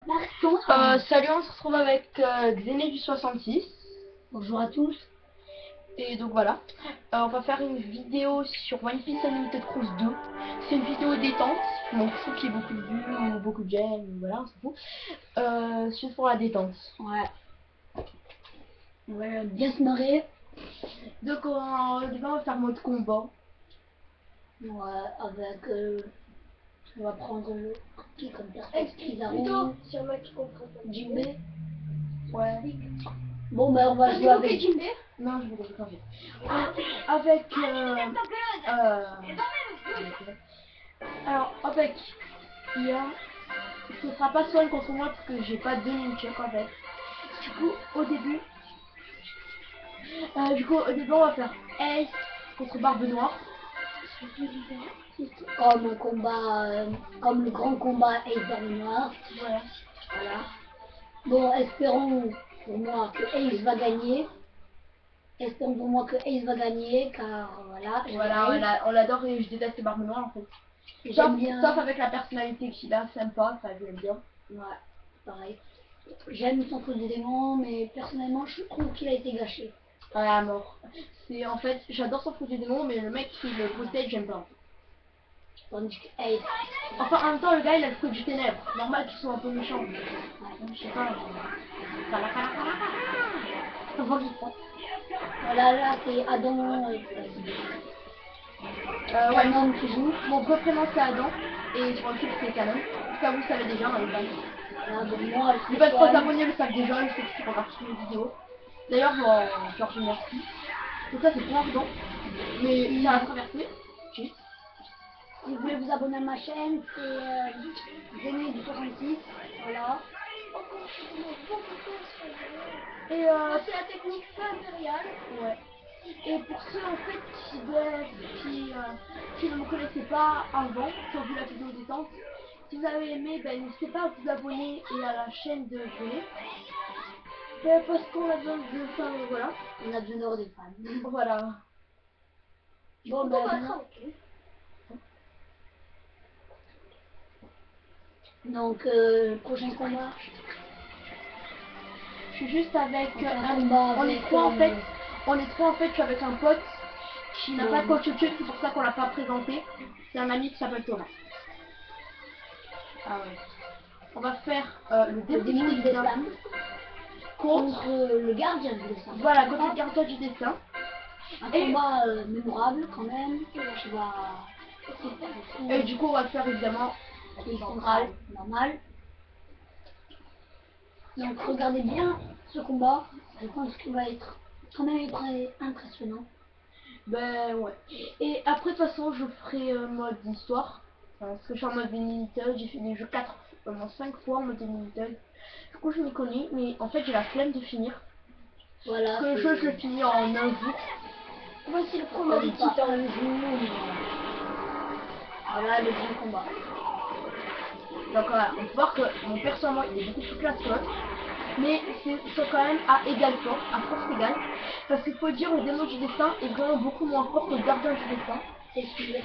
Salut, on se retrouve avec Xené du 66. Bonjour à tous. Et donc voilà, on va faire une vidéo sur One Piece Unlimited Cruise 2. C'est une vidéo détente, je m'en fous qu'il y ait beaucoup de vues ou beaucoup de j'aime, voilà, on s'en fout. C'est juste pour la détente. Ouais. On va bien se marrer. Donc au début on va faire mode combat. Ouais, avec... on va prendre le qui comme personne. Explique plutôt sur le mec qui comprend pas. Jinbe. Ouais. Bon ben on va jouer avec Jinbe. Non, je vais le changer. Avec alors avec Ia, ce sera pas Swan contre moi parce que j'ai pas de miniature en fait. Du coup au début on va faire Ace contre Barbe Noire. comme un combat, comme le grand combat Ace Noir. Voilà. Voilà. Bon, espérons pour moi que Ace va gagner. Espérons pour moi que Ace va gagner car voilà. Voilà, on l'adore et je déteste Barbe Noire en fait. J'aime bien. Sauf avec la personnalité qu'il a, sympa, ça j'aime bien. Ouais, pareil. J'aime son truc des démons, mais personnellement je trouve qu'il a été gâché. Ouais, à mort. C'est en fait, j'adore son fruit du démon, mais le mec qui le possède, j'aime pas. Tandis que Ace. Enfin, en même temps, le gars il a le fruit du ténèbre. Normal qu'ils soient un peu méchants. Ouais, je sais pas. Voilà, là c'est Adam. Canon qui joue. Mon vrai prénom c'est Adam. Et sur le site c'est Canon. Ça vous le savez déjà, hein, les fans. Voilà, donc moi, Les 23 abonnés le savent déjà, je sais que tu regardes toutes mes vidéos. D'ailleurs, je leur remercie. Donc ça c'est pour Ardan. Mais il a traversé. Si vous voulez vous abonner à ma chaîne, c'est Xené du 66. Voilà. Et C'est la technique feu impériale. ouais. Et pour ceux en fait qui ne me connaissaient pas avant, qui ont vu la vidéo détente, si vous avez aimé, ben n'hésitez pas à vous abonner et à la chaîne de Xené. Parce qu'on a besoin de enfin, voilà. On a besoin d'avoir des fans. Voilà. Bon, On ben, va maintenant- tranquille. donc, prochain combat. Je suis juste avec un combat on est avec, trois en fait. On est trois en fait, je suis avec un pote qui n'a pas de coach YouTube, c'est pour ça qu'on l'a pas présenté. C'est un ami qui s'appelle Thomas. Ah ouais. On va faire le Le démon démon du du destin destin contre le gardien du destin. voilà, contre le gardien du destin. Un Et- combat mémorable quand même. Qui va. Et du coup on va le faire évidemment Qui central, normal. Donc regardez bien ce combat. Je pense qu'il va être quand même très impressionnant. ben ouais. Et après de toute façon je ferai mode histoire. Parce que je suis en mode Unlimited, j'ai fait des jeux 5 fois en mode Unlimited. Du coup je m'y connais, mais en fait j'ai la flemme de finir. Voilà. Le jeu je le finis en un jour. Voici le premier des pas. titans. Voilà le grand combat. Donc voilà, on peut voir que mon perso moi il est beaucoup plus classe que l'autre. Mais ils sont quand même à égale force, à force égale. Parce qu'il faut dire le démon du destin est vraiment beaucoup moins fort que le gardien du destin.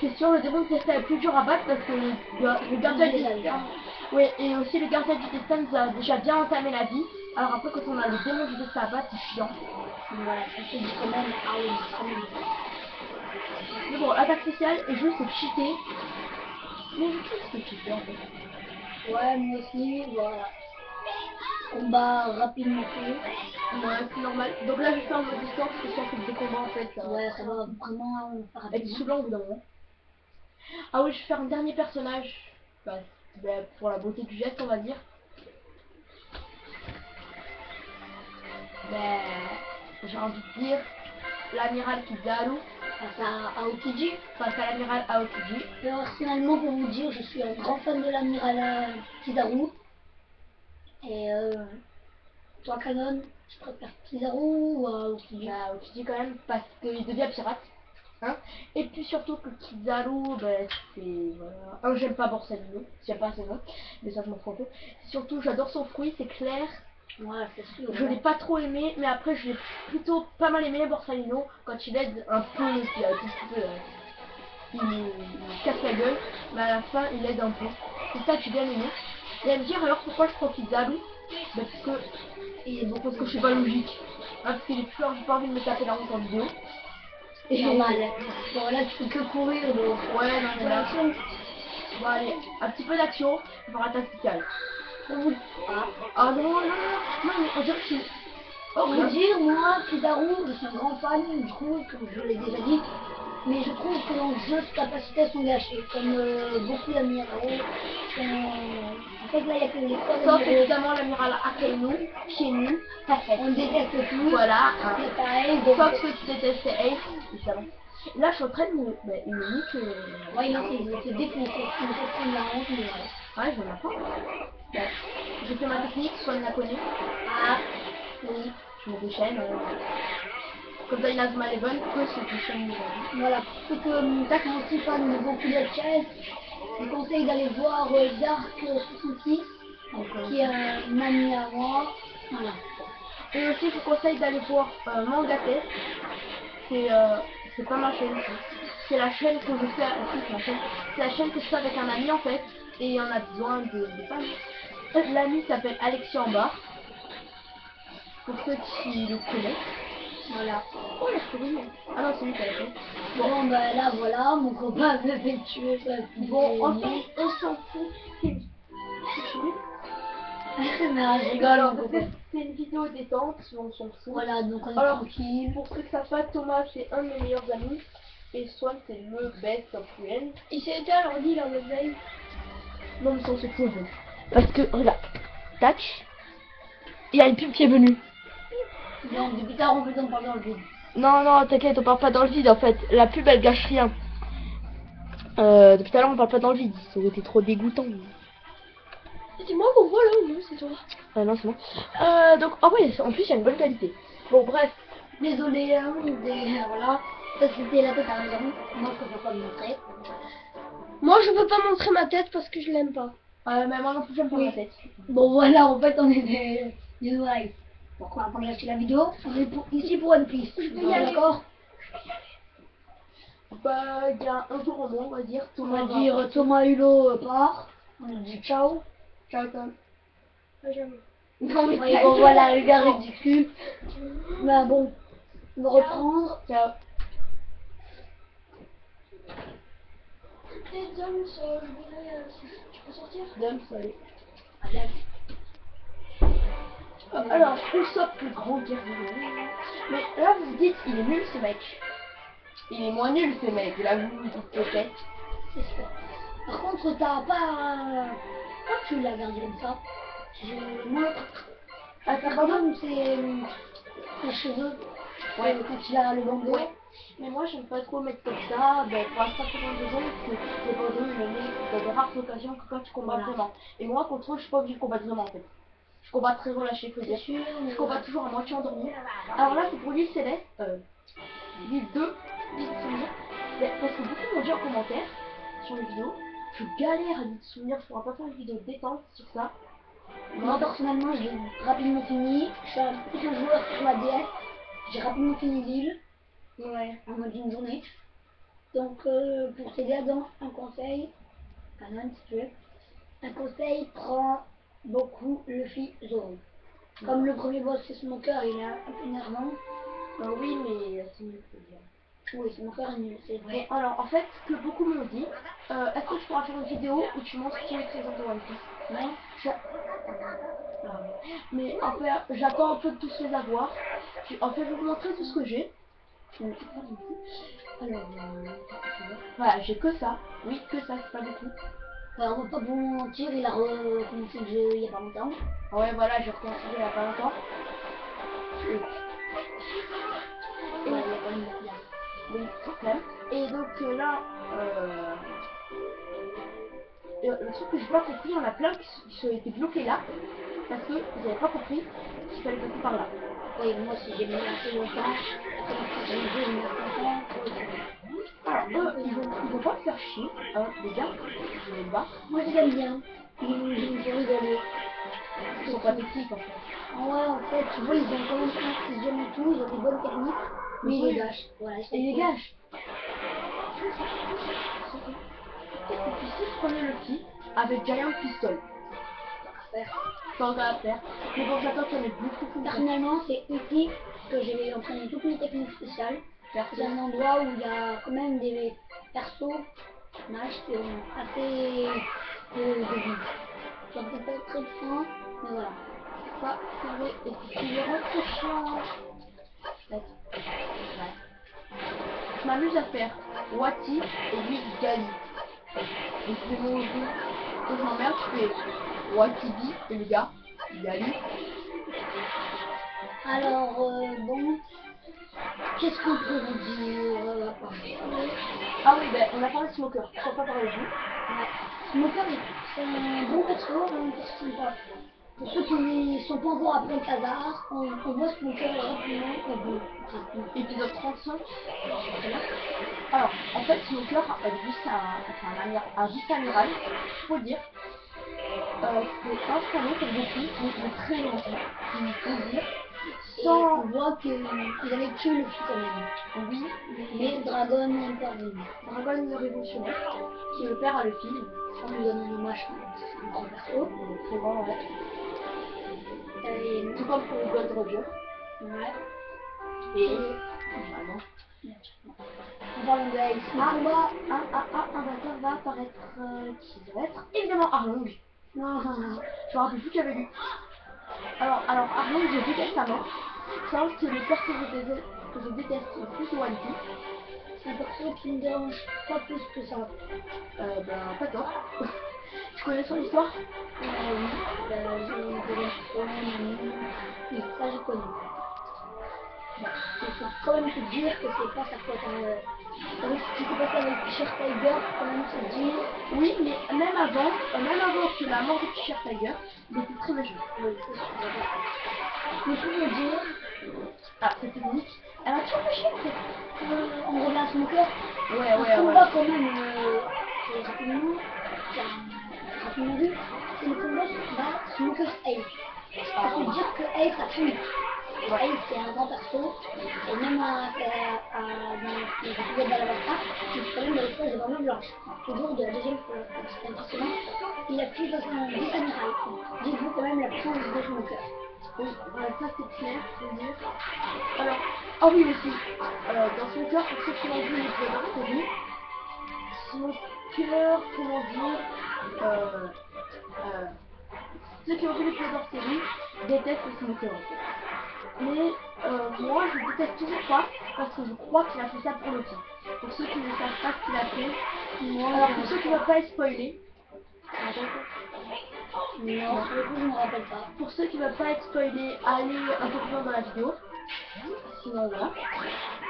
C'est sûr, le démon du destin est plus dur à battre parce que le gardien du destin. Oui, et aussi le gardien du destin nous a déjà bien entamé la vie. Alors après quand on a le démon du destin à battre, c'est chiant. Voilà, c'est dit quand même. Ah oui, quand même. Mais bon, l'attaque spéciale est juste cheaté. Mais je trouve que c'est cheaté en fait. Ouais, moi aussi, voilà. Combat rapidement fait. Ouais, c'est normal. Donc là, je vais faire un mode histoire parce que je sens que des combats en fait. Ouais, ça va vraiment faire Être rapidement. saoulant au bout d'un moment. Ah oui, je vais faire un dernier personnage. Bah, pour la beauté du geste, on va dire. J'ai envie de dire l'amiral Kizaru Face à Aokiji. face à l'amiral Aokiji. Personnellement, pour vous dire, je suis un grand fan de l'amiral Kizaru. Et toi, Canon, tu préfères Kizaru ou Aokiji? Bah, Aokiji quand même parce qu'il devient pirate. Hein. Et puis surtout que Kizaru, bah, c'est voilà. J'aime pas Borsalino, j'aime pas ses noms, mais ça je m'en fous un peu. Surtout j'adore son fruit, c'est clair. Ouais, c'est sûr. Je l'ai pas trop aimé, mais après je l'ai plutôt pas mal aimé Borsalino quand il aide un peu, puis un tout petit peu, il casse la gueule, mais à la fin il aide un peu. C'est ça que j'ai bien aimé. Vous allez me dire alors pourquoi je prends Kizaru? Bah, parce que je suis pas logique. Parce qu'il est plus j'ai pas envie de me taper la route en vidéo. C'est normal. Bon, là, tu peux que courir, donc. Ouais, non, mais là. L'action. Bon, allez, un petit peu d'action, on va tactical. Ah. Ah non, non, non, non, mais on dirait que je suis. Oh, Pour dire, moi, Kizaru, je suis un grand fan, du coup, comme je l'ai déjà dit. Mais je trouve que dans le jeu, ses capacités sont gâchées, comme beaucoup d'amiraux. En fait, là, il n'y a que les trois sauf amiraux. évidemment l'amiral Akainu, qui est nul. On le déteste tous. Voilà. C'est pareil. Donc, Sauf ceux qui détestent Ace, évidemment. Là, je suis en train de me. Bah, il me dit que. ouais, il se défonce, il me fait prendre la honte, mais ouais. Ouais, je m'en apprends. Bah, j'ai fait ma technique, soit il la connaît. Ah, oui. Je me déchaîne. Comme ça, il a mal Eleven, que se déchaîne les amis. Voilà, pour ceux qui sont aussi fans de beaucoup de chess, je vous conseille d'aller voir Dark 66, qui est un ami à moi. Voilà. Et aussi, je vous conseille d'aller voir Manga Test. C'est pas ma chaîne. C'est la chaîne que je fais. C'est la chaîne que je fais avec un ami en fait. Et on a besoin de fans. L'ami s'appelle Alexis Ambar. Pour ceux qui le connaissent. Voilà. Oh, il est curieux. Ah non, c'est lui qui a la chaîne. Bon, ben là, voilà, mon copain me fait tuer. Bon, en fait, on s'en fout. C'est chelou. Non, je rigole, Alors, mon copain. c'est une vidéo détente, on s'en fout. Voilà, donc on est Alors, tranquille. pour ceux qui savent pas, Thomas c'est un de mes meilleurs amis. Et Swan c'est le best of friends. Il s'est éteint l'ordi dans le veille. Non, mais ça on se fout. Parce que, regarde, tac, il y a une pub qui est venue. Non, depuis tard, on peut en parler dans le vide. Non, non, t'inquiète, on parle pas dans le vide en fait. La pub elle gâche rien. Depuis tout à l'heure on parle pas dans le vide. Ça aurait été trop dégoûtant. C'est moi qu'on voit là ou non, c'est toi? Non, c'est bon. Donc, ah ouais, en plus il y a une bonne qualité. Bon, bref. Désolé, hein, voilà. Ça, c'était la tête à raison. Moi, je peux pas me montrer. Moi je peux pas montrer ma tête parce que je l'aime pas. Mais moi non plus j'aime pas Oui. ma tête. Bon, voilà, en fait, on est des oreilles. Pourquoi on a lâché la vidéo? On est ici pour One Piece. D'accord? Bah, il y a un jour au moins, on va dire. On va dire Thomas Hulot part. On dit ciao. Ciao, Tom. Pas jamais. Non, mais Oui, bon, voilà, le gars ridicule. Mais bon, on va reprendre. Ciao. Et James, je voudrais. Tu peux sortir? Dame, salut. Allez. Alors, Usopp le grand guerrier. Mais là, vous vous dites, il est nul ce mec. Il est moins nul ce mec. Là, vous vous dites peut-être. C'est sûr. Par contre, t'as pas. Pourquoi tu l'as gardé comme ça? Moi, Ah, pardon, c'est les cheveux. Ouais. Quand il a le bandeau. Ouais. Mais moi, j'aime pas trop mettre comme ça. Ben, pour la simple raison que les bandeaux, ils le mettent dans de rares occasions que quand tu combats Voilà. vraiment. Et moi, contre eux, je suis pas obligée de combattre vraiment en fait. Je combat très relâché, faut C'est dire. sûr. Je combat toujours à moitié endormi. Alors là, c'est pour l'île Céleste. L'île 2. L'île de souvenir. Parce que beaucoup m'ont dit en commentaire sur les vidéos. Je galère à l'île de souvenir. Je pourrais pas faire une vidéo détente sur ça. Moi, personnellement, j'ai rapidement fini. Je suis un petit joueur sur la DS. J'ai rapidement fini l'île. Ouais. En mode d'une journée. Donc, pour t'aider dans un conseil, Canon si tu veux, un conseil, prends beaucoup Luffy Zoro. Comme le premier boss c'est Smoker, il est un peu énervant. Oui, mais c'est mieux que dire. Oui, Smoker est nul, c'est vrai. Bon, alors en fait, ce que beaucoup m'ont dit, est-ce que tu pourras faire une vidéo où tu montres tous les trésors de One Piece? Non. Mais en fait, j'attends un peu de tous les avoir. En fait, je vais vous montrer tout ce que j'ai. Alors, voilà, j'ai que ça. Oui, que ça, c'est pas beaucoup. Alors, on va pas vous mentir, il a recommencé le jeu il y a pas longtemps. Ouais, voilà, j'ai recommencé il y a pas longtemps. Ouais, il y a pas longtemps. Oui, quand même. Et donc là, le truc que j'ai pas compris, il y en a plein qui ont été bloqués là. Parce que vous n'avez pas compris qu'il fallait passer par là. Oui, moi aussi j'ai mis assez longtemps. J'ai mis 2 longtemps. Alors eux, ils vont pas me faire chier, les gars, je vais me battre. Moi je l'aime bien. Ils ont rigolé. Ils sont pas techniques en fait. Ah ouais, en fait, tu vois, ils ont quand même précision et tout, ils ont des bonnes techniques. Mais ils les gâchent. Voilà, Et les gâches. Et puis si je prenais le petit avec Giant Pistol. faire. Pas encore à faire. Mais bon, j'attends qu'il y en ait beaucoup. Personnellement, c'est utile que je vais entraîner toutes mes techniques spéciales. C'est un endroit où il y a quand même des persos matchs qui ont assez de vie. Ça peut pas être très fin, mais voilà. Ça, c'est vrai. Et puis tu verras très chiant. Ouais. Je m'amuse à faire Wati et lui Gali. Donc c'est mon jeu que je m'emmerde, je fais Watibi et le gars, Gali. Alors, bon, qu'est-ce qu'on peut vous dire Ah oui, ben on a parlé de Smoker, je crois pas parler de vous. Ouais. Smoker, c'est un bon perso, un perso sympa. Pour ceux qui sont pas encore appris au hasard, on voit Smoker rapidement au bout. Épisode 35. Alors, en fait, Smoker, lui, c'est un vice-amiral, faut le dire. C'est installé pour beaucoup, mais très longtemps, il faut dire. On voit qu'il avait tué le fils quand même. Oui, Mais Dragon est intervenu. Dragon le révolutionnaire, qui est le père à le fil. On lui donne un hommage, c'est un grand perso. C'est bon, ouais. Tout comme pour Gold Roger. Ouais. Et normalement. En parlant de Ace, Un batteur va apparaître. Qui va être évidemment Arlong. non, Je me rappelle plus qu'il y avait lu. Alors Arlong, je déteste sa mort. Ça, c'est le perso que je déteste le plus de One Piece. c'est un perso qui me dérange pas plus que ça. Ben, pas tort. Tu connais son histoire? Oui, j'ai eu des relations, oui, ça je connais. Bon, il faut quand même te dire que c'est pas sa faute. Avec ce qui s'est passé avec Fisher Tiger, faut quand même se dire. Oui, mais même avant que la mort de Fisher Tiger, il était très méchant. Oui, c'est sûr. Mais pour me dire, Ah, cette technique, elle a toujours fait chier. on revient à son cœur. Ouais. Combat quand même rapidement, rapidement vu, c'est le combat Smoker Ace. Ça veut dire que Ace a fui. Ace c'est un grand perso, et même dans l'épisode d'Alabasta, il est quand même dans l'espace de l'armure blanche. Le jour de la deuxième fois, c'est impressionnant, il a pu passer en vice-amiral. Dites-vous quand même la puissance de Smoker. Oui, ça c'est clair, faut dire. Alors, ah oui aussi, dans son cœur, pour ceux qui l'ont vu l'épisode hors série, son cœur, comment dire, ceux qui ont vu l'épisode hors série détestent son cœur en fait. Mais moi je déteste toujours pas parce que je crois qu'il a fait ça pour le film. Pour ceux qui ne savent pas ce qu'il a fait, alors pour ceux qui ne veulent pas être spoilés, Non, sur le coup, je me rappelle pas. pour ceux qui ne veulent pas être spoilés, allez un peu plus loin dans la vidéo. Sinon voilà.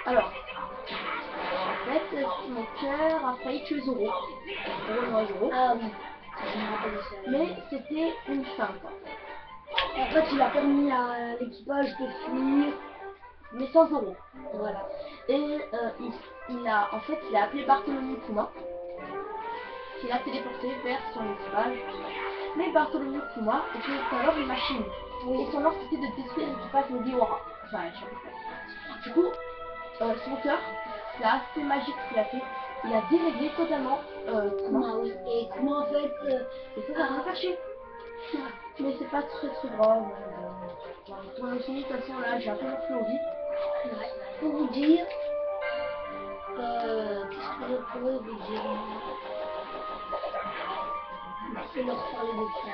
Alors, en fait, mon cœur a failli tuer Zoro. Zoro. Ah oui, je me rappelle de ça. Mais c'était une feinte. En fait, il a permis à l'équipage de fuir. Mais sans Zoro. Voilà. Et il a appelé Bartholomew Kuma, qui l'a téléporté vers son équipage. Mais Bartholomew Kuma était alors une machine. Et son ordre c'était de détruire l'équipage de Diora. Enfin, je sais pas. Du coup, son cœur, c'est assez magique ce qu'il a fait. Il a déréglé totalement Kuma. Ah oui. Et comment en fait Et ça va caché. Mais c'est pas très grave. Pour le film, de toute façon, là, j'ai un peu plus envie. ouais. Pour vous dire, qu'est-ce que je pourrais vous dire? Je vais leur parler de ça.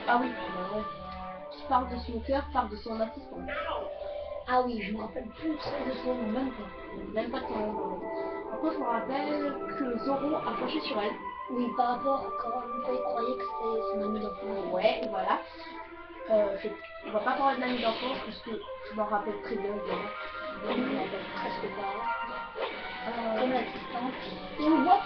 Ah oui, qui parle de son cœur, parle de son assistant. Ah oui, je me rappelle plus trop de son nom, même pas. Même pas de son nom. Par contre, je me rappelle que Zoro a fâché sur elle. Oui, par rapport quand il croyait que c'était son ami d'enfance. Ouais, voilà. On va pas parler de l'ami d'enfance parce que je m'en rappelle très bien. Je me rappelle presque pas. Comme l'assistante. Et on voit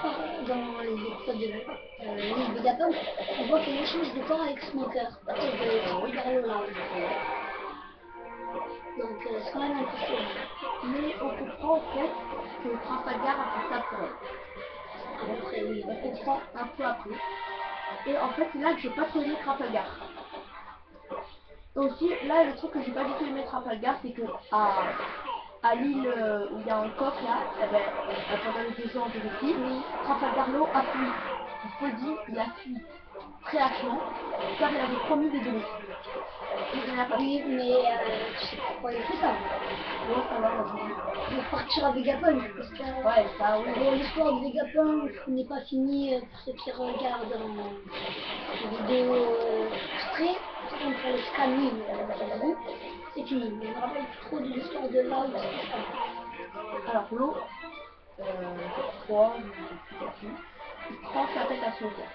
dans les épisodes de l'île de Gapon, on voit qu'il échange de corps avec Smoker à cause de Hyper Loud. Donc c'est quand même impressionnant. Mais on comprend en fait que Trafalgar a fait ça pour elle. Après, oui, On comprend un peu après. Et en fait, c'est là que j'ai pas trop aimé Trafalgar. Et aussi, là, le truc que j'ai pas du tout aimé Trafalgar, c'est que à à l'île où il y a un coq là, eh ben, pendant les 2 ans de récit, Trafalgar a fui. Foddy, il a fui très hâtivement, car il avait promis de donner. Il n'a pas Oui, mais tu sais pourquoi il fait ça? bon, ça va, vas-y. Pour partir à Vegapunk. Parce que Ouais, ça, oui. l'histoire de Vegapunk n'est pas finie pour ceux qui regardent en vidéo exprès. Par contre, pour les scans, oui, j'ai vu. C'est fini. Mais je me rappelle plus trop de l'histoire de là où c'est ça. Alors, l'eau, je crois, il tranche la tête à son père.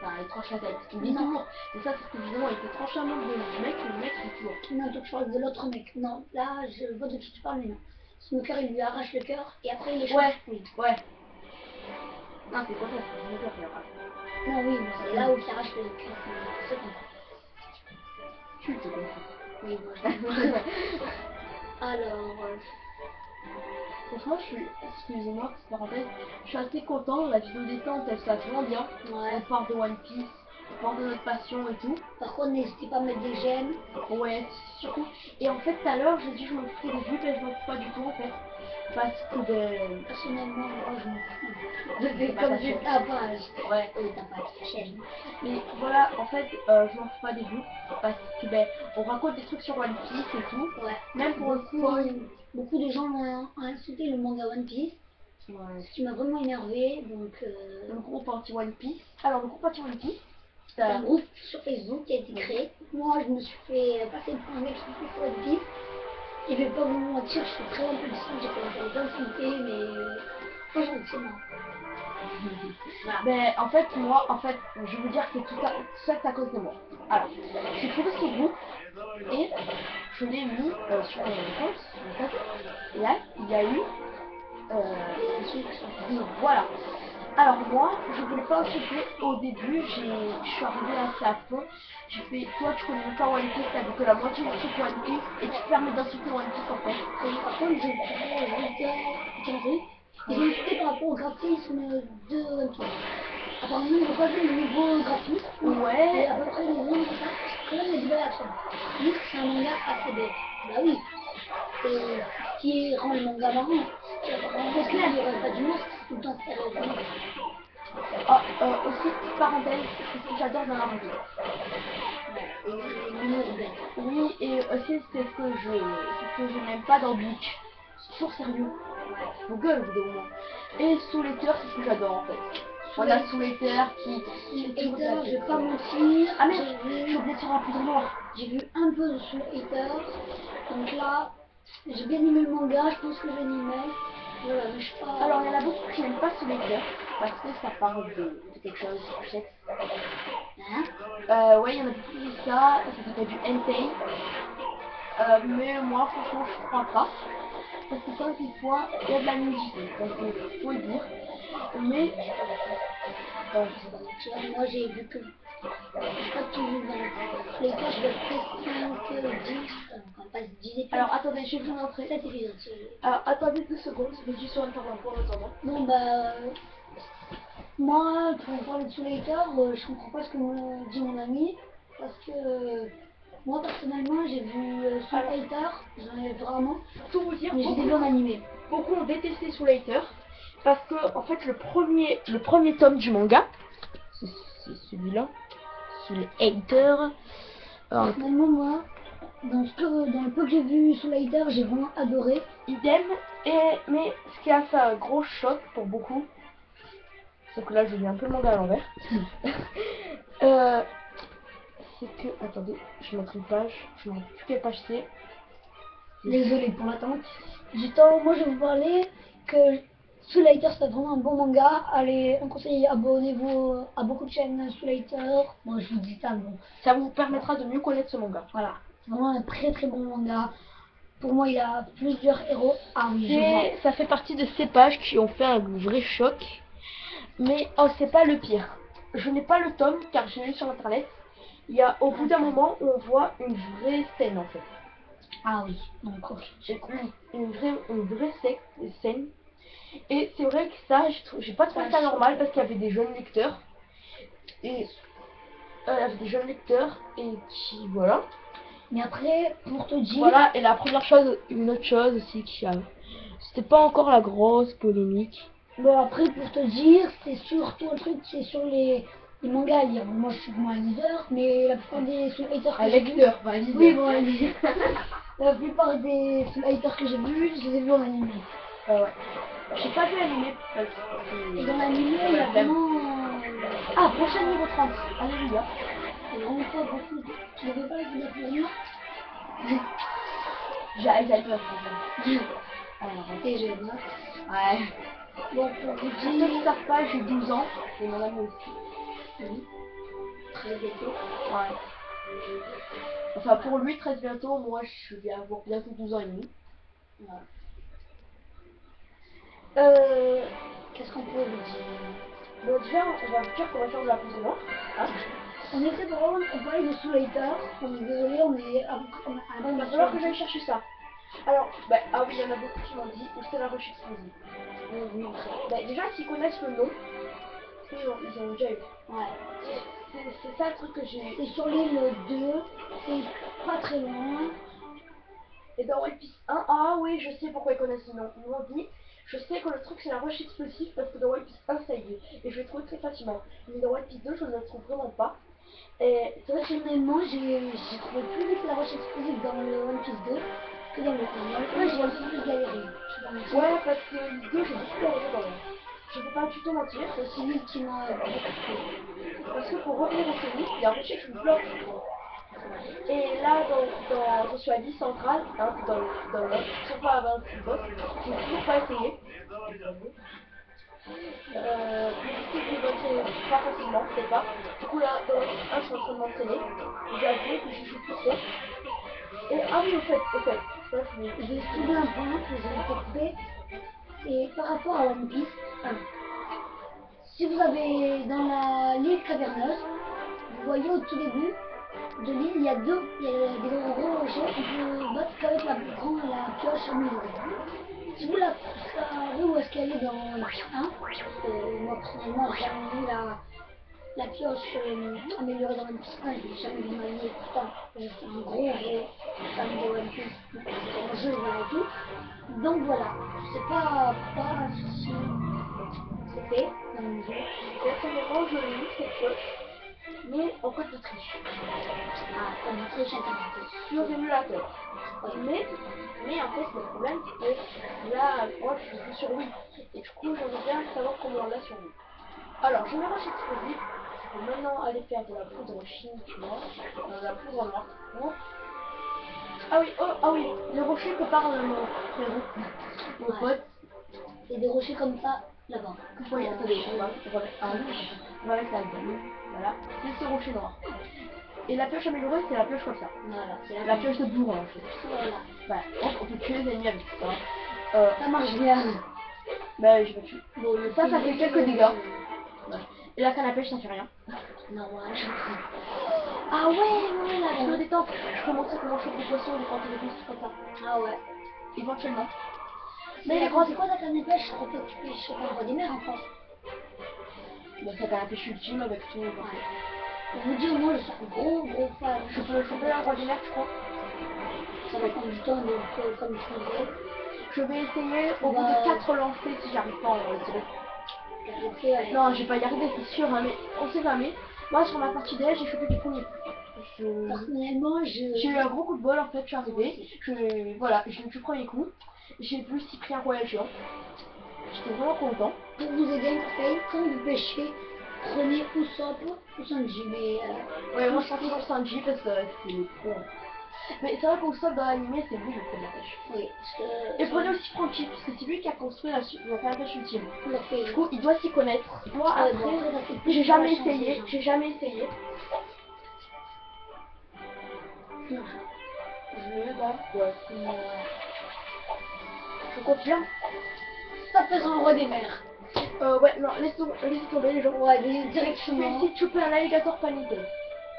Enfin, il tranche la tête. Il est toujours. Et ça, c'est ce que disons, il peut trancher un membre du mec, et le mec, il est toujours. Non, toi tu parles de l'autre mec. Non, là, je vois de qui tu parles, mais non. Smoker, il lui arrache le cœur et après il échange. Ouais, Oui. ouais. Non, c'est pas ça, c'est mon père qui arrache. Non, oui, mais c'est là où il arrache le cœur. C'est bon. Tu te comprends. Oui, moi je Alors, Franchement, excusez-moi, petite parenthèse, je suis assez content, la vidéo détente, elle se passe vraiment bien. ouais. On parle de One Piece, on parle de notre passion et tout. Par contre, n'hésitez pas à mettre des j'aime. Ouais, surtout. Et en fait, tout à l'heure, j'ai dit que je me foutais des vues, mais je m'en fous pas du tout en fait. Parce que, ben. Personnellement, moi je m'en fous. C'est pas Comme ta j'ai chaîne. ta page. Ouais. Oui, t'as pas ta chaîne. Mais voilà, en fait, je m'en fous pas des vues. Parce que, ben, on raconte des trucs sur One Piece et tout. Ouais. Même pour le Beaucoup de gens ont insulté le manga One Piece. Ouais. Ce qui m'a vraiment énervé. Donc, Le groupe anti-One Piece. Alors, le groupe anti-One Piece, c'est un groupe sur Facebook qui a été créé. Moi, je me suis fait passer pour un mec qui fait One Piece. Et je vais pas vous mentir, je suis très impulsif, j'ai commencé à les insulter, mais pas gentiment. Voilà. Ben, en fait, moi, je veux dire que tout ça, c'est à cause de moi. Alors, j'ai trouvé ce groupe et je l'ai mis sur mon compte, sur le compte. Et là, il y a eu voilà. Alors moi, je voulais pas insulter au début, je suis arrivée assez à fond. J'ai fait, toi tu connais même pas One Piece, t'as vu que la moitié du truc One Piece et tu te permets d'insulter One Piece en fait. Et par contre, je voudrais ils ont insulté par rapport au graphisme de One Piece. Apparemment, ils n'ont pas vu le nouveau graphisme. Ouais. Et à peu près les mêmes, c'est ça. Quand même, il y a du bel action. Oui, c'est un manga assez bête. Bah oui. C'est ce qui rend le manga marrant. C'est clair, il n'y aurait pas d'humour si tout le temps c'était reconnu. Ah, aussi, petite parenthèse, c'est ce que j'adore dans Naruto. L'humour bête. Oui, et aussi c'est ce que je n'aime pas dans Bleach. C'est toujours sérieux. Vos gueules, au bout d'un moment. Et Soul Eater, c'est ce que j'adore en fait. On a Soul Eater qui est toujours Hater, je vais pas mentir. Ah merde, j'ai oublié de faire un poudre noir. J'ai vu un peu de Soul Eater. Donc là, j'ai bien aimé le manga, je pense que j'animais. Voilà, mais je sais pas. Alors il y en a beaucoup qui n'aiment pas Soul Eater parce que ça parle de quelque chose de sexe. Hein? Ouais, il y en a beaucoup qui disent ça s'appelle du hentai. Mais moi franchement je crois pas. Parce que quand une fois, il y a de la nudité, donc il faut le dire. Mais Moi j'ai vu que. J'ai pas tout vu dans les cas, je vais peut-être 5, 10, enfin pas 10 épisodes. alors attendez, je vais vous montrer. 7 épisodes. Alors attendez 2 secondes, je vais juste sur Internet pour attendre. Bon bah. Moi, pour parler de Soul Eater, je comprends pas ce que me dit mon ami. Parce que. Moi personnellement, j'ai vu Soul Eater, j'en ai vraiment. Tout vous dire, Mais j'ai des en animé. beaucoup ont détesté Soul Eater parce que en fait le premier tome du manga, c'est celui-là, Soul Eater. Personnellement, moi, dans le peu que j'ai vu Soul Eater, j'ai vraiment adoré. Idem, mais ce qui a fait un gros choc pour beaucoup, c'est que là je lis un peu le manga à l'envers. C'est que, attendez, je montre une page, je ne sais plus quelle page c'est. Désolé pour l'attente. Moi je vais vous parler que Soul Eater c'est vraiment un bon manga. Allez, on conseille, abonnez-vous à beaucoup de chaînes Soul Eater. Moi je vous dis ça, bon. Ça vous permettra de mieux connaître ce manga. Voilà, c'est vraiment un très très bon manga. Pour moi il a plusieurs héros. Ah oui, je vois. Ça fait partie de ces pages qui ont fait un vrai choc. Mais oh, c'est pas le pire. Je n'ai pas le tome car j'ai lu sur internet. Il y a au bout d'un moment où on voit une vraie scène en fait. Ah oui, donc ok. J'ai une vraie scène. Et c'est vrai que ça, j'ai pas trouvé ça normal parce qu'il y avait des jeunes lecteurs. Et il y avait des jeunes lecteurs et qui, voilà. Mais après, pour te dire, Voilà, et la première chose, une autre chose aussi qui a... C'était pas encore la grosse polémique. bon après pour te dire, c'est surtout un truc, c'est sur les mangas à lire. Moi je suis moins leader, mais la plupart des haters que Un j'ai vus, lecteur, pas un leader. oui bon, la plupart des haters que j'ai vus, je les ai vus en animé. Ouais. J'ai pas vu l'animé parce que... Et dans l'animé, il y a flemme. vraiment, Ah, prochain niveau 30. Alléluia. il y a vraiment pas beaucoup. Tu devais pas les pour moi. J'ai Alzheimer. Alors, t'es jeune, hein. Ouais. Bon, pour vous Pour ceux qui dire, savent pas, j'ai 12 ans. Et mon ami aussi. oui, très bientôt. Ouais. Enfin, pour lui, 13 bientôt. Moi, je vais avoir bientôt 12 ans et demi. Voilà. Qu'est-ce qu'on peut vous dire? Bon, déjà, on va dire qu'on va faire de la pause noire. Hein. On était drôle, on parlait de Soul Hater. On est désolé, on est à la Il va falloir que j'aille chercher ça. Alors, bah, ah oui, il y en a beaucoup qui m'ont dit où c'est la roche explosive. Oui. Bah, déjà, s'ils connaissent le nom, ils ont déjà eu. Ouais. C'est ça le truc que j'ai. C'est sur l'île 2, c'est pas très loin. Et dans One Piece 1, ah oui, je sais pourquoi ils connaissent le nom. Ils m'ont dit, je sais que le truc c'est la roche explosive parce que dans One Piece 1 ça y est. Et je l'ai trouvé très facilement. Mais dans One Piece 2, je ne le trouve vraiment pas. Et c'est vrai que Personnellement, j'ai trouvé plus vite la roche explosive dans le One Piece 2 que dans le 1. Dans le 1, j'ai un peu plus galéré. Je sais pas mentir. ouais, parce que le 2, j'ai beaucoup galéré dans le 1. Je peux pas du tout mentir. C'est aussi lui qui m'a beaucoup plu. Parce que pour revenir au série, il y a un rocher que je me bloque. Et là, je suis à 10 centrale, hein, dans le sur pas à 26 boss, j'ai toujours pas essayé. Mais je sais pas facilement, je sais pas. Du coup, là, dans le 1, je suis en train de m'entraîner. J'ai avoué que je joue plus trop. Et ah oui, au fait, ça, J'ai soulevé un point que j'ai détecté, c'est par rapport à One Piece 1. Si vous avez dans la l'île caverneuse, vous voyez au tout début de l'île, il y a des gros rochers, on peut battre qu'avec la pioche améliorée. Si vous la savez où est-ce qu'elle est dans le 1, parce que moi personnellement j'ai jamais vu la pioche améliorée dans One Piece 1, je l'ai jamais vu de ma vie, et pourtant je suis un gros fan de One Piece, en jeu, voilà et tout. Donc voilà, je sais pas si c'était dans le jeu. personnellement, je l'ai lu cette fois, mais en code de triche. Ah, comme une triche internet. Sur émulateur. Mais en fait, le problème, c'est que là, moi, je suis sur Wii. Et du coup, j'aimerais bien savoir comment on l'a sur Wii. Alors, je me roche explosive. Je peux maintenant aller faire de la poudre chimique noire. De la poudre noire. Oh. Ah oui, les rochers que parle mon frérot. Mon pote. Et des rochers comme ça, là-bas. Oui, attendez, on va mettre la gueule. Voilà, c'est ce rocher noir. Et la pioche améliorée, c'est la pioche comme ça. Voilà, c'est La pioche de bourrin en fait. Voilà. Bah, on peut tuer les ennemis avec ça. Ça marche bien. Bah, je me tue. Bon, Ça fait quelques dégâts. Ouais. Et la canne à pêche, ça fait rien. Normal. Ah ouais, la vidéo détente. Je peux montrer comment je fais des poissons, des pantalons, des trucs comme ça. Ah ouais. Éventuellement. Mais les grands, c'est quoi ta canne de pêche? On peut que tu pêches sur un roi des mers en France. Bah, ça canne à pêche ultime avec tout. Ouais. Pour vous dire, moi je suis un gros fan. Je peux choper un roi des mers, je crois. Ça va prendre du temps, donc comme tu disais. Je vais essayer au bout de 4 lancers si j'arrive pas à en tirer. Non, je vais pas y arriver, c'est sûr, hein, mais on sait jamais. Moi, sur ma partie d'elle, j'ai chopé du premier coup. Personnellement, j'ai eu un gros coup de bol en fait, je suis arrivée. Voilà, j'ai eu du premier coup. J'ai vu Cyprien Royal Géant. J'étais vraiment content. Pour vous aider un conseil, quand vous pêchez, prenez Usopp ou Sanji. Mais ouais, moi je prends toujours Sanji parce que c'est le pro. Mais c'est vrai qu'Usopp dans l'animé, c'est lui le pro de la pêche. Oui, parce que... Et prenez aussi Franky, parce que c'est lui qui a construit la pêche ultime. Du coup, il doit s'y connaître. Moi, après, j'ai jamais essayé. Je confirme. Ça fait un roi des mers. Ouais, non, laisse tomber les gens. Ouais, directement. Je vais essayer de choper un alligator paniqué.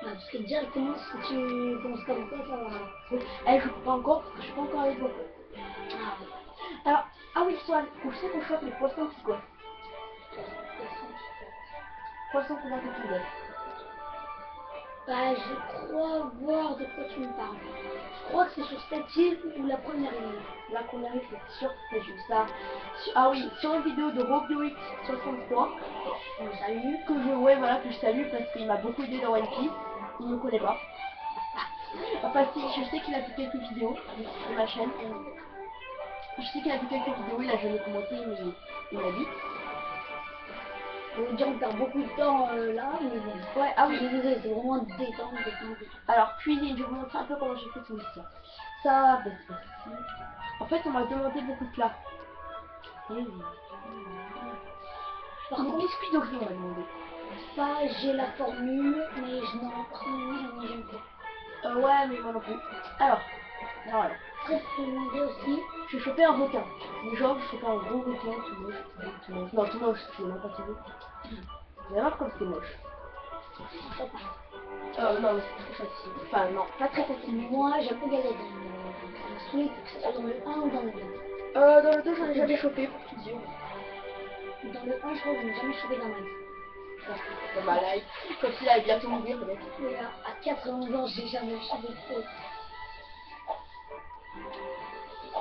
Ouais, parce que directement, si tu commences comme ça va... Eh, je peux pas encore, parce que je suis pas encore avec vous. Alors, ah oui, Swan, je sais qu'on chope les poissons qui quoi. Poissons couverts de poulet. Bah, je crois voir de quoi tu me parles. Je crois que c'est sur cette île ou la première île. La première île, c'est sûr que c'est juste ça. Ah oui, sur une vidéo de RobioX63, On le salue. que ouais, voilà, que je salue parce qu'il m'a beaucoup aidé dans One Piece. Il me connaît pas. Enfin, si, je sais qu'il a fait quelques vidéos sur ma chaîne. Je sais qu'il a fait quelques vidéos, il a jamais commenté, mais il m'a dit. Je veux dire, on perd beaucoup de temps là, mais bon. Ouais, ah Je oui. suis désolée, c'est vraiment détente, détente. Alors, cuisine, je vais vous montrer un peu comment j'ai fait tout ça. Ça, ben, c'est facile. En fait, on m'a demandé beaucoup de plats. Par Les contre, biscuits d'Oreo, on m'a demandé. ça, j'ai la formule, mais je n'en prends j'aime pas. Ouais, mais moi non plus. Alors, voilà. Après, je peux demander aussi. J'ai chopé un requin. Déjà, j'ai chopé un gros requin, tout moche. Tout moche. Non, tout moche, c'est même pas terrible. Vous allez voir comme c'est moche. Non, mais c'est très facile. Enfin, non, pas très facile. Moi, j'aime pas galérer. Je me que ce soit dans le 1 ou dans le 2. Dans le 2, j'en ai jamais chopé, pour tout dire. Dans le 1, je crois que je n'ai jamais chopé dans ma vie. Dans ma life. Comme s'il allait bientôt mourir, le mec. Et à 91 ans, j'ai jamais chopé de faux.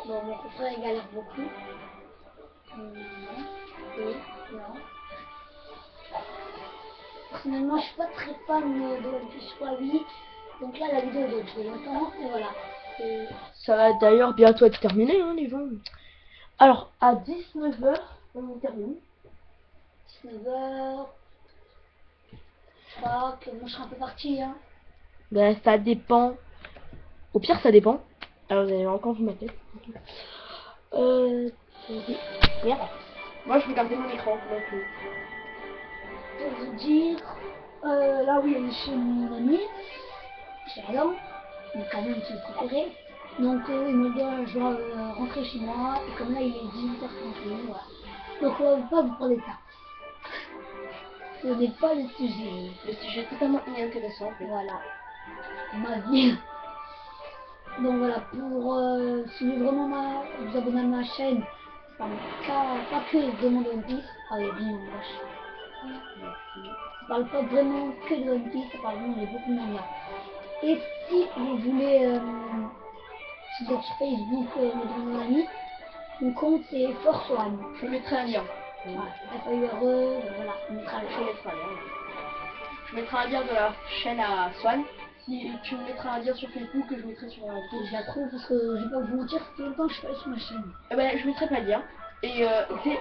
Bon, mon frère, il galère beaucoup. Non. Oui, non. Personnellement, je suis pas très fan de One Piece, je crois, oui. Donc là, la vidéo est depuis longtemps, et voilà. Et Ça va d'ailleurs bientôt être terminé, hein, les gens. Alors, à 19h, on termine. 19h. Je crois que bon, je serai un peu parti, hein. Ben, ça dépend. Au pire, ça dépend. Alors, vous allez encore vu ma tête. Merde. Moi, je regardais mon écran. Donc, Pour vous dire, là oui, on est chez mon ami, chez Adam, donc quand même c'est préféré. Donc il me dit, je dois rentrer chez moi, et comme là il est 18h31, voilà. Donc on va pas vous parler de ça. Ce n'est pas le sujet. le sujet est totalement inintéressant. En fait. Voilà. Ma vie. Donc voilà, pour si vous voulez vraiment vous abonner à ma chaîne, pas que de mon One Piece, ah oui, bien moche. Ça parle pas vraiment que de One Piece, ça parle vraiment de beaucoup de mangas. Et si vous voulez, si vous êtes sur Facebook, me donner un ami, mon compte c'est Force One. Je mettrai un lien. Voilà, FAURE, voilà, on mettra le Je lien. mettrai un lien. Je mettrai un lien de la chaîne à Swan. Si tu me mettras un lien sur Facebook, que je mettrai sur la vidéo. Je la trouve parce que je vais pas vous mentir, ça fait longtemps que je suis pas sur ma chaîne. Eh ben, je mettrai pas le lien. Et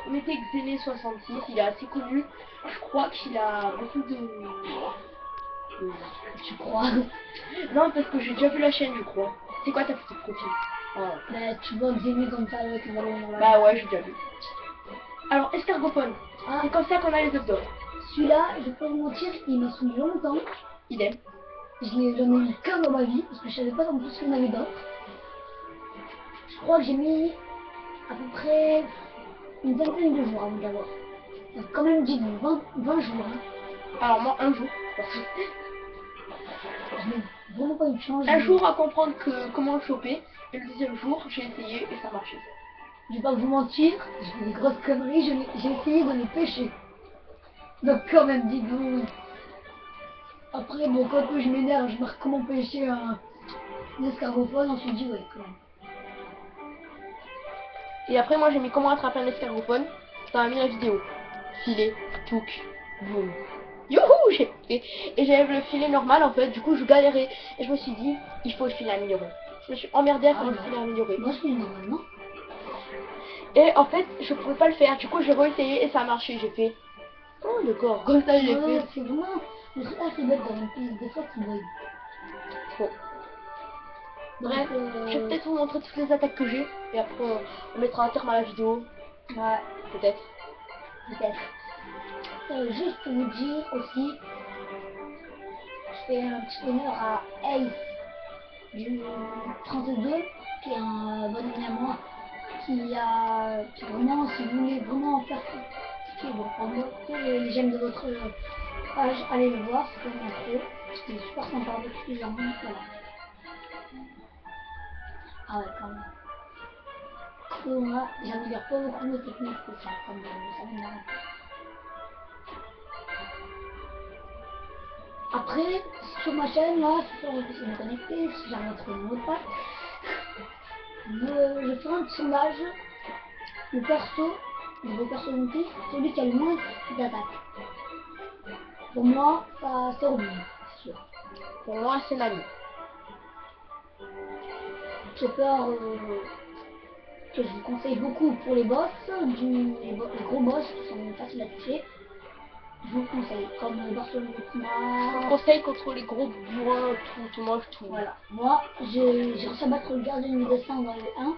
mettez Xené66, il est assez connu. Je crois qu'il a beaucoup de... Tu crois? Non, parce que j'ai déjà vu la chaîne, je crois. C'est quoi ta photo de profil? Bah, tu vois Xenu comme ça avec le ballon dans la Bah ouais, j'ai déjà vu. Alors, escargophone. Ah, C'est comme ça qu'on a les œufs d'or. celui-là, je vais pas vous mentir, il m'est sous longtemps. Idem. J'en ai eu qu'un dans ma vie parce que je savais pas en plus qu'il y en avait d'autres. Je crois que j'ai mis à peu près une vingtaine de jours avant d'avoir. Donc quand même dit 20 jours. Hein. Alors moi, un jour. Je n'ai vraiment pas eu de chance. Un jour à comprendre comment le choper. Et le deuxième jour, j'ai essayé et ça marchait. Je vais pas vous mentir, j'ai fait des grosses conneries, j'ai essayé de les pêcher. Donc quand même, dites-vous. Après, bon, quand je m'énerve, je marque comment pêcher un escargophone, on se dit ouais, quand même. Et après, moi, j'ai mis comment attraper un escargophone. Ça m'a mis la vidéo. Filet, touc, boum. Youhou, j'ai fait. Et j'avais le filet normal en fait, du coup je galérais. Et je me suis dit, il faut le filet amélioré. Je me suis emmerdée à faire le filet amélioré. Moi, je suis normalement. Et en fait, je pouvais pas le faire. Du coup, j'ai réessayé et ça a marché. J'ai fait, oh d'accord, comme ça j'ai fait. C'est vraiment. Le truc assez bête dans One Piece, des fois, tu bug. Trop. Bref, je vais peut-être vous montrer toutes les attaques que j'ai. Et après, on mettra un terme à la vidéo. Ouais, Peut-être. peut-être. Juste pour vous dire aussi, je fais un petit honneur à Ace du 32, qui est un bon ami à moi, qui vraiment, si vous voulez vraiment faire kiffer, bon, pour moi, les j'aime de votre page, allez le voir, c'est vraiment trop. C'est super sympa avec plusieurs mondes, voilà. Ah ouais, quand même. Moi, j'améliore pas beaucoup mes techniques, c'est ça, comme ça m'énerve. Après, sur ma chaîne, là, si on essayer de me connecter, si j'arrive à trouver mon mot de passe, je ferai un sondage. Le perso, de vos personnalités, celui qui a le moins d'attaques. Pour moi, ça c'est Robin, c'est sûr. Pour moi, c'est Nami. Chopper, que je vous conseille beaucoup pour les boss, les gros boss qui sont faciles à toucher. Je vous conseille, comme le Barcelone Je conseille contre les gros bourrins, tout moche, tout. Voilà. Moi, j'ai réussi à battre le gardien du destin dans le 1,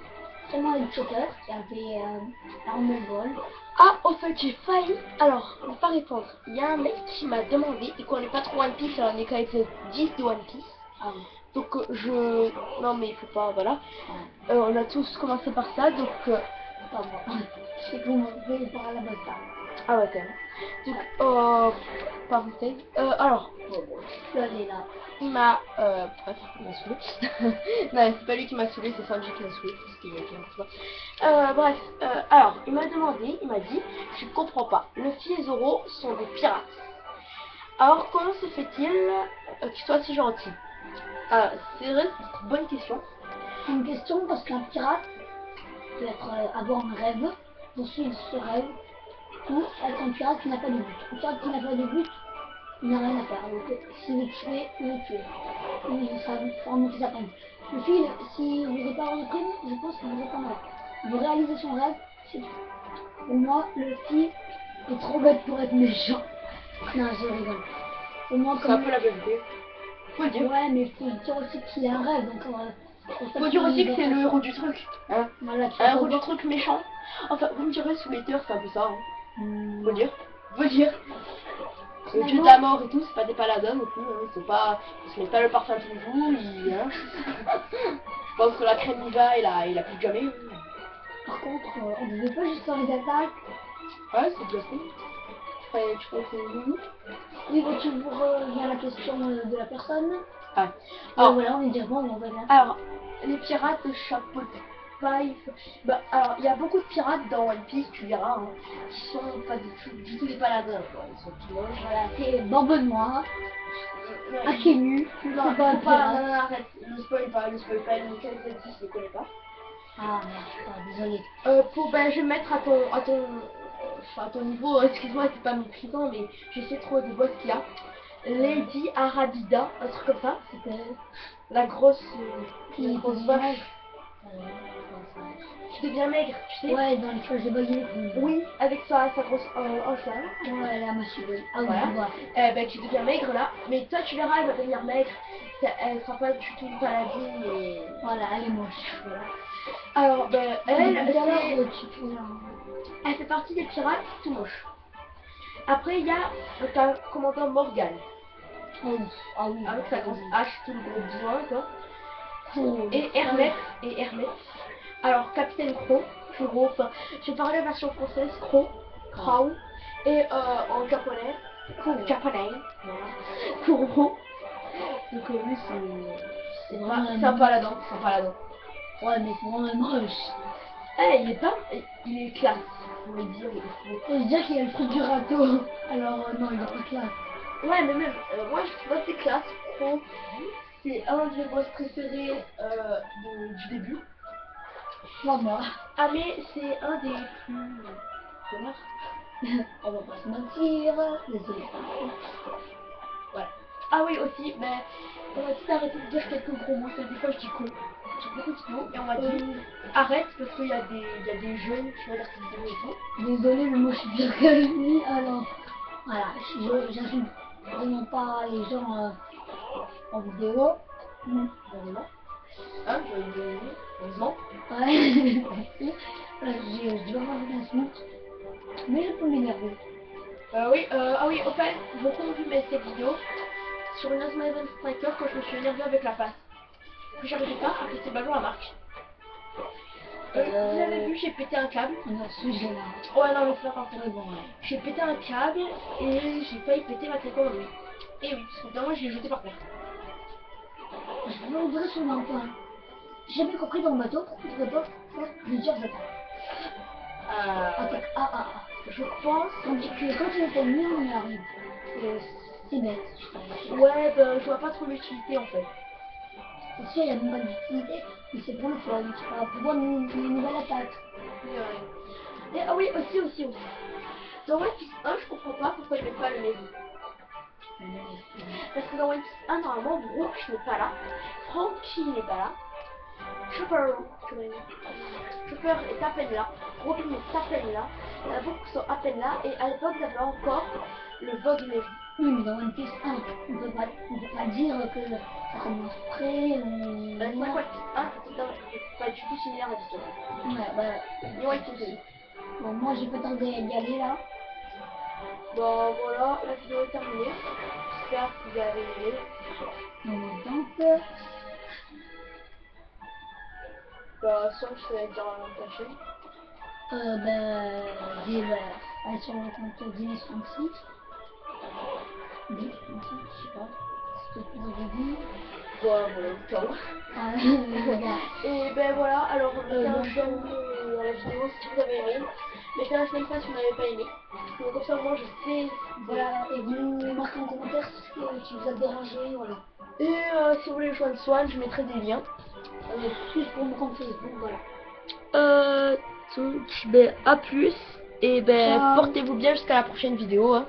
seulement avec Chopper, qui a fait l'arme de vol. Ah, au fait, j'ai failli. Alors, on va pas répondre. Il y a un mec qui m'a demandé, il connaît pas trop One Piece, alors on est qu'à l'épisode 10 de One Piece. Ah oui. Donc, non, mais il faut pas, voilà. On a tous commencé par ça, donc. Pas moi. Je sais comment on fait par la base. Ah ouais, quand même. Donc, parenthèse. Alors, Là, elle est là. il m'a. Bref, il m'a saoulé. Non, c'est pas lui qui m'a saoulé, c'est Sanji qui m'a saoulé. Parce qu'il y a bref, alors, il m'a demandé, il m'a dit, je comprends pas. Luffy et Zoro sont des pirates. Alors, comment se fait-il qu'ils soient si gentils? C'est vrai, c'est une bonne question. C'est une question parce qu'un pirate peut être, avoir un rêve, poursuivre ce rêve, ou être un pirate qui n'a pas de but. Un pirate qui n'a pas de but, il n'a rien à faire. Donc, s'il veut tuer, il veut tuer. Il sera remonter sa peine. Le fil, si vous êtes pas en prime, je pense que vous êtes en rêve. Vous réalisez son rêve, c'est tout. Pour moi, le fil est trop bête pour être méchant. Non, je rigole. Pour moi, C'est un peu la vérité. Faut le dire. Ouais, mais il faut dire aussi qu'il a un rêve, donc Faut dire aussi que c'est le héros du truc. Hein, voilà, un héros du truc méchant. Enfin, vous me direz, sous les terres, c'est un peu ça. Hein. Faut dire. Faut dire. Le dieu de la mort et tout, c'est pas des paladins non plus. Hein. C'est pas. Ils se mettent pas le parfum tous les jours. Hein. Je pense que la crème Niva, il a plus que jamais. Hein. Par contre, on ne veut pas juste faire les attaques. Ouais, c'est bien cool. Tu crois que c'est une. Oui, bon, tu reviens à la question de la personne. Ah. Alors voilà, on est déjà bon, on va bien. Alors, les pirates de chapeau de paille. Bah, alors, il y a beaucoup de pirates dans One Piece, tu verras, hein, qui sont pas du tout des paladins, quoi. Ils sont tout moches. Voilà, c'est Bambo de moi. Akenu, Non, c'est pas un pirate. non, arrête, le spoil pas, nickel, je le connais pas. Ah merde, désolé. Ben, je vais mettre à ton niveau, excuse-moi, c'est pas méprisant, mais j'essaie de trouver des boss qu'il y a. Lady Arabida, un truc comme ça, c'était la grosse vache. Qui devient maigre, tu sais. Ouais, dans les flashs de baguette. Oui, avec sa grosse hanche là. Ouais, la machine. Ah oui, Voilà. je vois. Ben, qui devient maigre là. Mais toi, tu verras, elle va devenir maigre. Elle sera pas du tout une paladine. Et... Voilà, elle est moche. Voilà. Alors, ben, elle fait partie des pirates tout moche. Après, il y a le commandant Morgan. Oh, ah oui. Avec sa grosse hache, tout le gros bois, quoi. Oh, Et Hermès. Alors, Capitaine Crow. Enfin, je vais parler la version française, Crow. Et en japonais, japonais. Voilà. Kuro. Donc, lui, c'est un paladin. Ouais, mais c'est vraiment moche. Il est classe. Faut le dire, Faut se dire qu'il y a le truc du râteau. Alors, non, il est pas classe. Ouais, mais même, moi je trouve c'est classe. Crow, c'est un de mes boss préférés du début. Pas moi. Ah, mais c'est un des plus connards. On va pas se mentir. Désolé. Voilà. Ah oui, aussi, mais on m'a dit d'arrêter de dire quelques gros mots. Des fois je dis con. J'ai beaucoup de mots et on m'a dit arrête parce qu'il y a des jeunes qui regardent cette vidéo et tout. Désolé, mais moi je suis pire que lui. Alors, voilà, j'insulte vraiment pas les gens en vidéo. Heureusement. Hein, heureusement. Ouais, merci. Je dois avoir une insulte. Mais je peux m'énerver. Ah oui, au fait, beaucoup ont vu cette vidéo sur une Asma Event Striker quand je me suis énervée avec la passe. Que j'arrivais pas à péter le ballon à marche. Vous avez vu, j'ai pété un câble. Non, sujet là. Ouais, non, mais c'est pas grave. Bon, ouais. J'ai pété un câble et j'ai failli péter ma télécommande. Et oui, parce que finalement, j'ai jeté par terre. Je veux rigoler sur un point. J'ai jamais compris dans le bateau pourquoi tu ne peux pas faire plusieurs attaques. Attaque A. Je pense. Tandis que quand tu étais mis en arrive, C'est bête, je trouve. Ouais, ben, je vois pas trop l'utilité en fait. C'est sûr, il y a même pas d'utilité, mais c'est pour le fun, tu vois, pour voir une nouvelle attaque. Et, ah oui, aussi. Dans One Piece 1, je comprends pas pourquoi je n'ai pas le Mehdi. Parce que dans One Piece 1, normalement, Brooke n'est pas là, Frankie n'est pas là, Chopper est à peine là, Robin est à peine là, beaucoup sont à peine là, et à l'époque, il y avait encore le Vogue Mehdi. Oui, mais dans One Piece 1, on peut pas dire que ça commence près ou... C'est vrai que One Piece 1, c'est pas du tout similaire à l'histoire. Ouais, bah... Ni One Piece 2. Bon, moi, j'ai pas tardé d'y aller, là. Bon, voilà, la vidéo est terminée. J'espère que vous avez aimé. Donc, Bah, soit je vais dire la chaîne. allez sur le compte Dinis36. Je sais pas. C'est ce que vous avez dit. Voilà, ciao. Voilà. Et ben voilà, alors mettez un donc, j'aime à la vidéo si vous avez aimé. Mettez un j'aime pas si vous n'avez pas aimé. Donc comme ça, moi je sais. Voilà, et vous marquez en commentaire ce qui vous a dérangé, voilà. Et si vous voulez joindre Swan, je mettrai des liens. Plus pour mon compte Facebook, voilà. Donc, ben, à plus. Et ben, Ciao. portez-vous bien jusqu'à la prochaine vidéo. Hein.